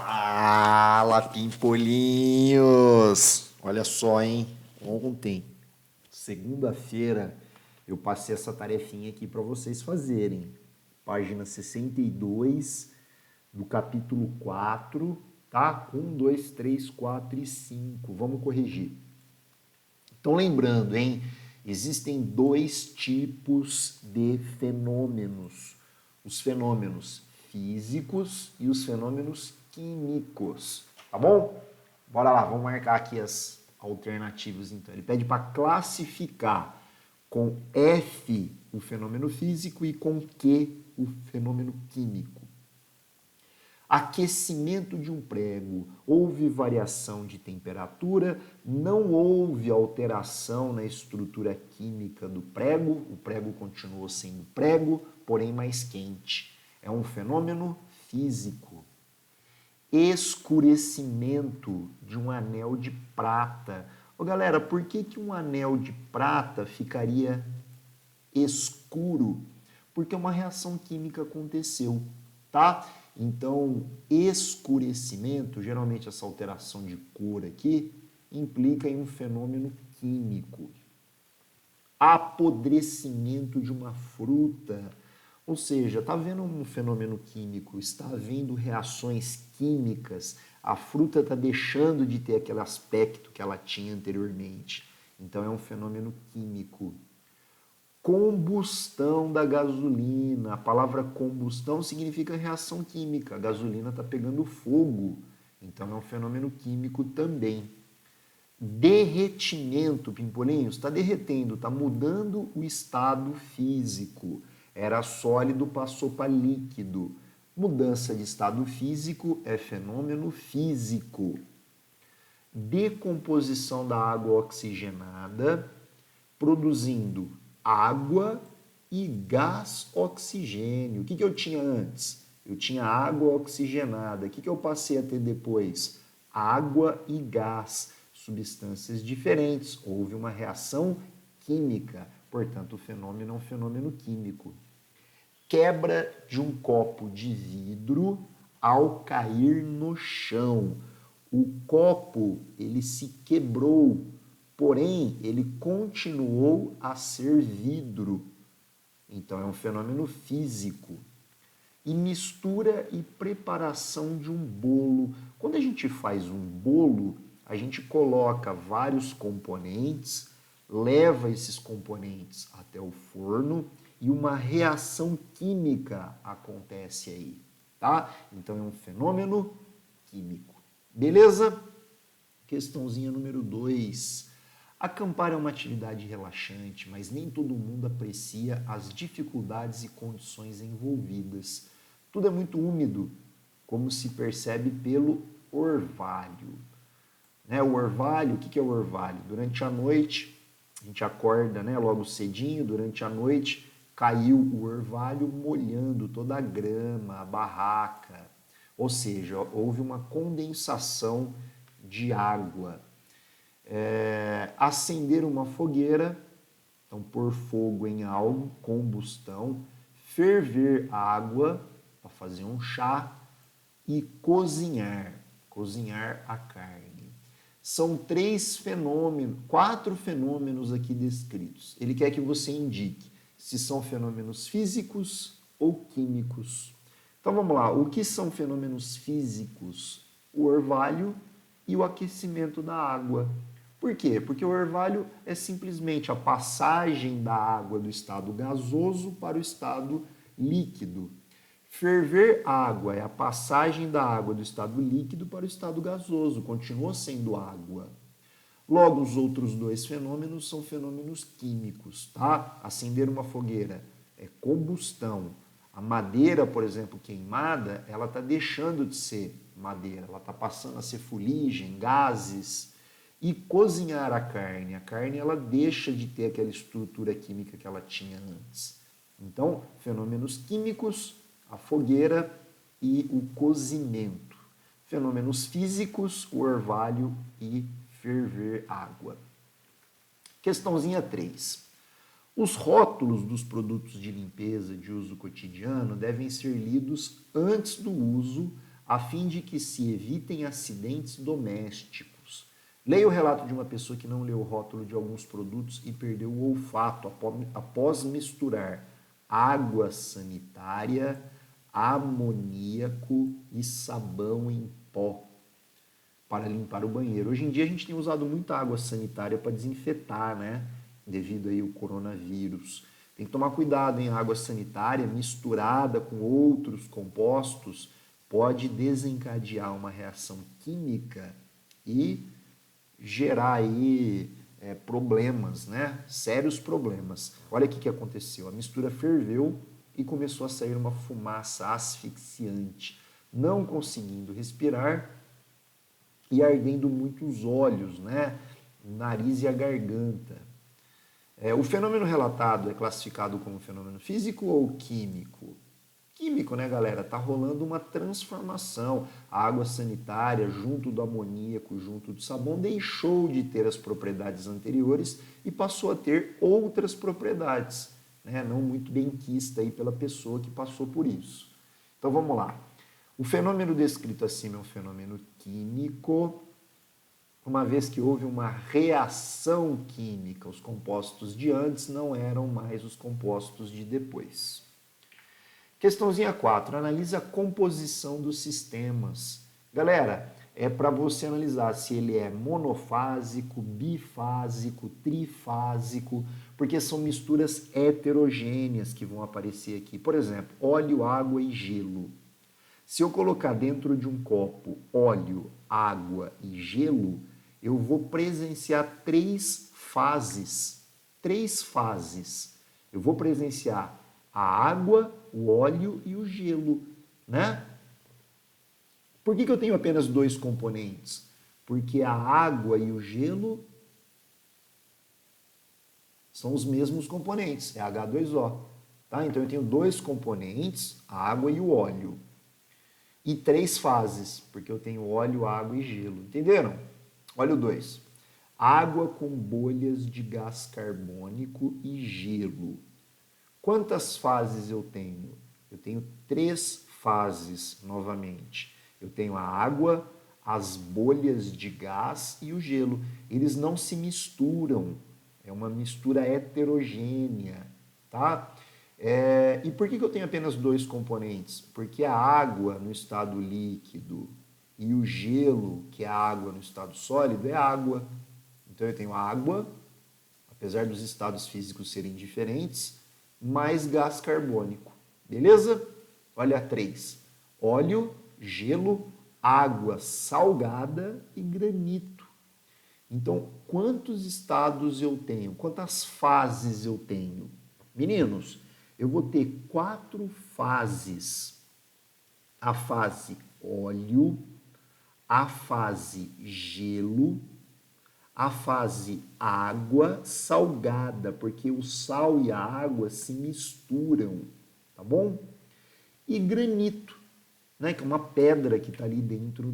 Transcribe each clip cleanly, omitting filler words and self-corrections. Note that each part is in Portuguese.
Fala, Pimpolinhos! Olha só, hein? Ontem, segunda-feira, eu passei essa tarefinha aqui para vocês fazerem. Página 62 do capítulo 4, tá? 1, 2, 3, 4 e 5. Vamos corrigir. Então, lembrando, hein? Existem dois tipos de fenômenos. Os fenômenos físicos e os fenômenos químicos, tá bom? Bora lá, vamos marcar aqui as alternativas então. Ele pede para classificar com F o fenômeno físico e com Q o fenômeno químico. Aquecimento de um prego, houve variação de temperatura, não houve alteração na estrutura química do prego, o prego continuou sendo prego, porém mais quente. É um fenômeno físico. Escurecimento de um anel de prata. Ô, galera, por que um anel de prata ficaria escuro? Porque uma reação química aconteceu, tá? Então, escurecimento, geralmente essa alteração de cor aqui, implica em um fenômeno químico. Apodrecimento de uma fruta, ou seja, está havendo um fenômeno químico, está havendo reações químicas, a fruta está deixando de ter aquele aspecto que ela tinha anteriormente. Então, é um fenômeno químico. Combustão da gasolina. A palavra combustão significa reação química. A gasolina está pegando fogo. Então é um fenômeno químico também. Derretimento, Pimpolinhos, está derretendo, está mudando o estado físico. Era sólido, passou para líquido. Mudança de estado físico é fenômeno físico. Decomposição da água oxigenada, produzindo água e gás oxigênio. O que eu tinha antes? Eu tinha água oxigenada. O que eu passei a ter depois? Água e gás, substâncias diferentes. Houve uma reação química, portanto, o fenômeno é um fenômeno químico. Quebra de um copo de vidro ao cair no chão. O copo, ele se quebrou, porém, ele continuou a ser vidro. Então, é um fenômeno físico. E mistura e preparação de um bolo. Quando a gente faz um bolo, a gente coloca vários componentes, leva esses componentes até o forno e uma reação química acontece aí, tá? Então, é um fenômeno químico. Beleza? Questãozinha número 2. Acampar é uma atividade relaxante, mas nem todo mundo aprecia as dificuldades e condições envolvidas. Tudo é muito úmido, como se percebe pelo orvalho. Né? O orvalho, o que é o orvalho? Durante a noite, a gente acorda, né, logo cedinho, durante a noite caiu o orvalho molhando toda a grama, a barraca. Ou seja, houve uma condensação de água. Acender uma fogueira, então pôr fogo em algo, combustão, ferver água para fazer um chá e cozinhar a carne. São 4 fenômenos aqui descritos. Ele quer que você indique se são fenômenos físicos ou químicos. Então vamos lá, o que são fenômenos físicos? O orvalho e o aquecimento da água. Por quê? Porque o orvalho é simplesmente a passagem da água do estado gasoso para o estado líquido. Ferver água é a passagem da água do estado líquido para o estado gasoso, continua sendo água. Logo, os outros 2 fenômenos são fenômenos químicos, tá? Acender uma fogueira é combustão. A madeira, por exemplo, queimada, ela está deixando de ser madeira, ela está passando a ser fuligem, gases. E cozinhar a carne ela deixa de ter aquela estrutura química que ela tinha antes. Então, fenômenos químicos, a fogueira e o cozimento. Fenômenos físicos, o orvalho e ferver água. Questãozinha 3. Os rótulos dos produtos de limpeza de uso cotidiano devem ser lidos antes do uso a fim de que se evitem acidentes domésticos. Leia o relato de uma pessoa que não leu o rótulo de alguns produtos e perdeu o olfato após misturar água sanitária, amoníaco e sabão em pó para limpar o banheiro. Hoje em dia a gente tem usado muita água sanitária para desinfetar, né? Devido aí ao coronavírus. Tem que tomar cuidado, hein? A água sanitária misturada com outros compostos pode desencadear uma reação química e gerar aí problemas, né? Sérios problemas. Olha o que aconteceu. A mistura ferveu e começou a sair uma fumaça asfixiante. Não conseguindo respirar e ardendo muito os olhos, né? O nariz e a garganta. O fenômeno relatado é classificado como fenômeno físico ou químico? Químico, né, galera? Tá rolando uma transformação. A água sanitária, junto do amoníaco, junto do sabão, deixou de ter as propriedades anteriores e passou a ter outras propriedades, né? Não muito bem quista aí pela pessoa que passou por isso. Então vamos lá. O fenômeno descrito acima é um fenômeno químico, uma vez que houve uma reação química. Os compostos de antes não eram mais os compostos de depois. Questãozinha 4. Analisa a composição dos sistemas. Galera, é para você analisar se ele é monofásico, bifásico, trifásico, porque são misturas heterogêneas que vão aparecer aqui. Por exemplo, óleo, água e gelo. Se eu colocar dentro de um copo óleo, água e gelo, eu vou presenciar três fases. Três fases. Eu vou presenciar a água, o óleo e o gelo, né? Por que eu tenho apenas dois componentes? Porque a água e o gelo são os mesmos componentes, é H2O. Tá? Então eu tenho dois componentes, a água e o óleo. E três fases, porque eu tenho óleo, água e gelo. Entenderam? Olha o 2. Água com bolhas de gás carbônico e gelo. Quantas fases eu tenho? Eu tenho três fases, novamente. Eu tenho a água, as bolhas de gás e o gelo. Eles não se misturam. É uma mistura heterogênea, tá? E por que eu tenho apenas dois componentes? Porque a água no estado líquido e o gelo, que é a água no estado sólido, é água. Então eu tenho água, apesar dos estados físicos serem diferentes, mais gás carbônico. Beleza? Olha a 3. Óleo, gelo, água salgada e granito. Então, quantos estados eu tenho? Quantas fases eu tenho? Meninos, eu vou ter 4 fases. A fase óleo, a fase gelo, a fase água salgada, porque o sal e a água se misturam, tá bom? E granito, né, que é uma pedra que está ali dentro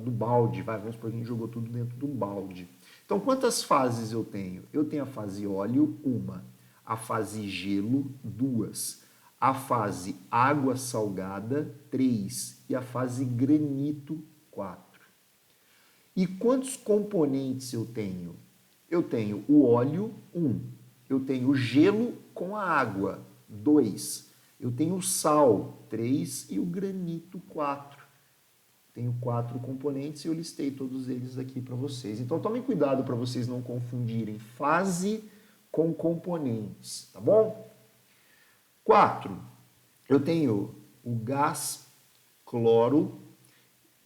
do balde. Vamos supor que a gente jogou tudo dentro do balde. Então, quantas fases eu tenho? Eu tenho a fase óleo, 1. A fase gelo, 2. A fase água salgada, 3. E a fase granito, 4. E quantos componentes eu tenho? Eu tenho o óleo, 1. Eu tenho o gelo com a água, 2. Eu tenho o sal, 3. E o granito, 4. Tenho 4 componentes e eu listei todos eles aqui para vocês. Então tomem cuidado para vocês não confundirem fase com componentes, tá bom? 4. Eu tenho o gás cloro,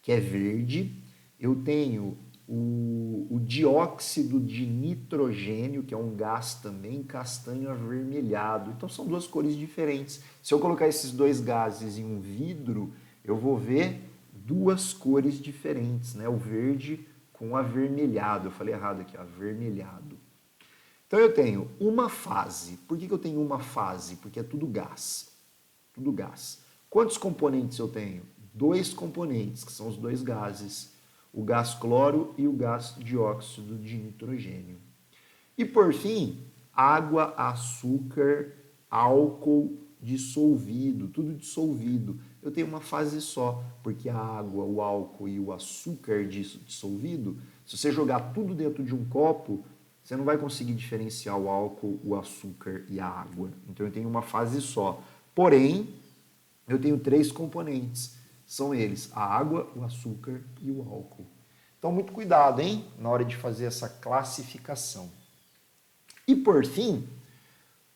que é verde. Eu tenho o dióxido de nitrogênio, que é um gás também, castanho avermelhado. Então são duas cores diferentes. Se eu colocar esses dois gases em um vidro, eu vou ver duas cores diferentes, né? O verde com o avermelhado. Eu falei errado aqui, avermelhado. Então eu tenho uma fase. Por que eu tenho uma fase? Porque é tudo gás. Tudo gás. Quantos componentes eu tenho? 2 componentes, que são os dois gases. O gás cloro e o gás dióxido de nitrogênio. E por fim, água, açúcar, álcool dissolvido, tudo dissolvido. eu tenho uma fase só, porque a água, o álcool e o açúcar dissolvido, se você jogar tudo dentro de um copo, você não vai conseguir diferenciar o álcool, o açúcar e a água. Então eu tenho uma fase só. Porém, eu tenho 3 componentes. São eles, a água, o açúcar e o álcool. Então, muito cuidado, hein? Na hora de fazer essa classificação. E por fim,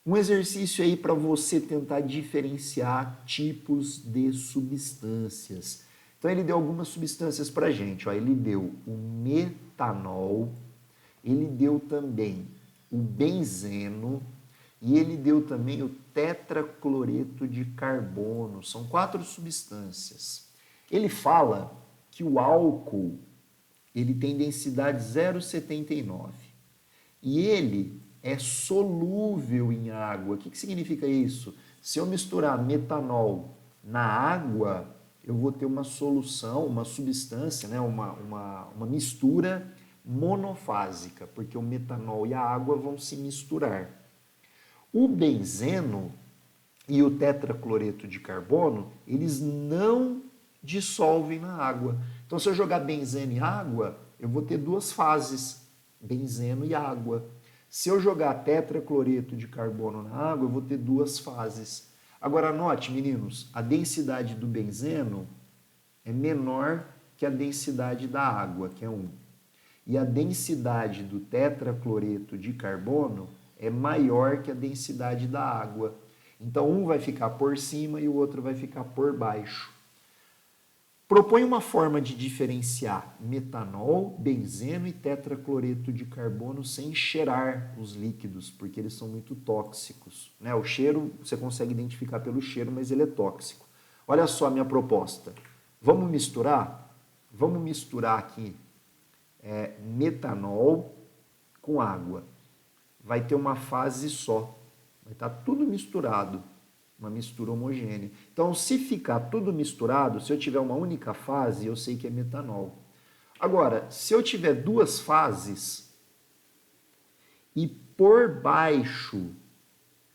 um exercício aí para você tentar diferenciar tipos de substâncias. Então, ele deu algumas substâncias para a gente. Ó. Ele deu o metanol, ele deu também o benzeno e ele deu também o tetracloreto de carbono. São 4 substâncias. Ele fala que o álcool ele tem densidade 0,79 e ele é solúvel em água. O que significa isso? Se eu misturar metanol na água, eu vou ter uma solução, uma substância, né? uma mistura monofásica, porque o metanol e a água vão se misturar. O benzeno e o tetracloreto de carbono, eles não dissolvem na água. Então, se eu jogar benzeno e água, eu vou ter 2 fases, benzeno e água. Se eu jogar tetracloreto de carbono na água, eu vou ter 2 fases. Agora, anote, meninos, a densidade do benzeno é menor que a densidade da água, que é 1. E a densidade do tetracloreto de carbono é maior que a densidade da água. Então, um vai ficar por cima e o outro vai ficar por baixo. Propõe uma forma de diferenciar metanol, benzeno e tetracloreto de carbono sem cheirar os líquidos, porque eles são muito tóxicos. Né? O cheiro você consegue identificar pelo cheiro, mas ele é tóxico. Olha só a minha proposta. Vamos misturar? Vamos misturar aqui metanol com água. Vai ter uma fase só. Vai estar tudo misturado. Uma mistura homogênea. Então, se ficar tudo misturado, se eu tiver uma única fase, eu sei que é metanol. Agora, se eu tiver 2 fases e por baixo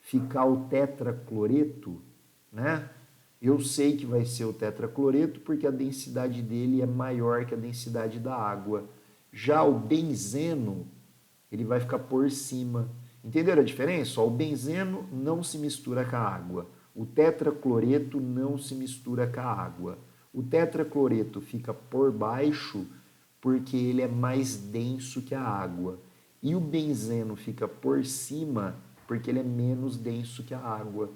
ficar o tetracloreto, né? Eu sei que vai ser o tetracloreto porque a densidade dele é maior que a densidade da água. Já o benzeno, ele vai ficar por cima. Entenderam a diferença? O benzeno não se mistura com a água. O tetracloreto não se mistura com a água. O tetracloreto fica por baixo porque ele é mais denso que a água. E o benzeno fica por cima porque ele é menos denso que a água.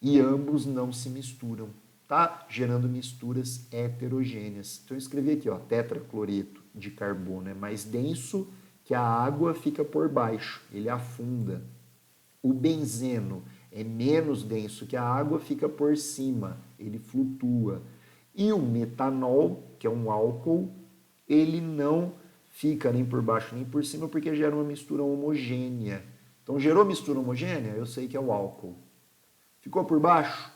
E ambos não se misturam, tá? Gerando misturas heterogêneas. Então eu escrevi aqui, ó, tetracloreto de carbono é mais denso que a água, fica por baixo, ele afunda. O benzeno é menos denso que a água, fica por cima, ele flutua. E o metanol, que é um álcool, ele não fica nem por baixo nem por cima porque gera uma mistura homogênea. Então, gerou mistura homogênea? Eu sei que é o álcool. Ficou por baixo?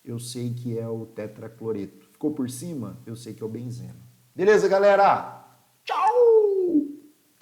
Eu sei que é o tetracloreto. Ficou por cima? Eu sei que é o benzeno. Beleza, galera?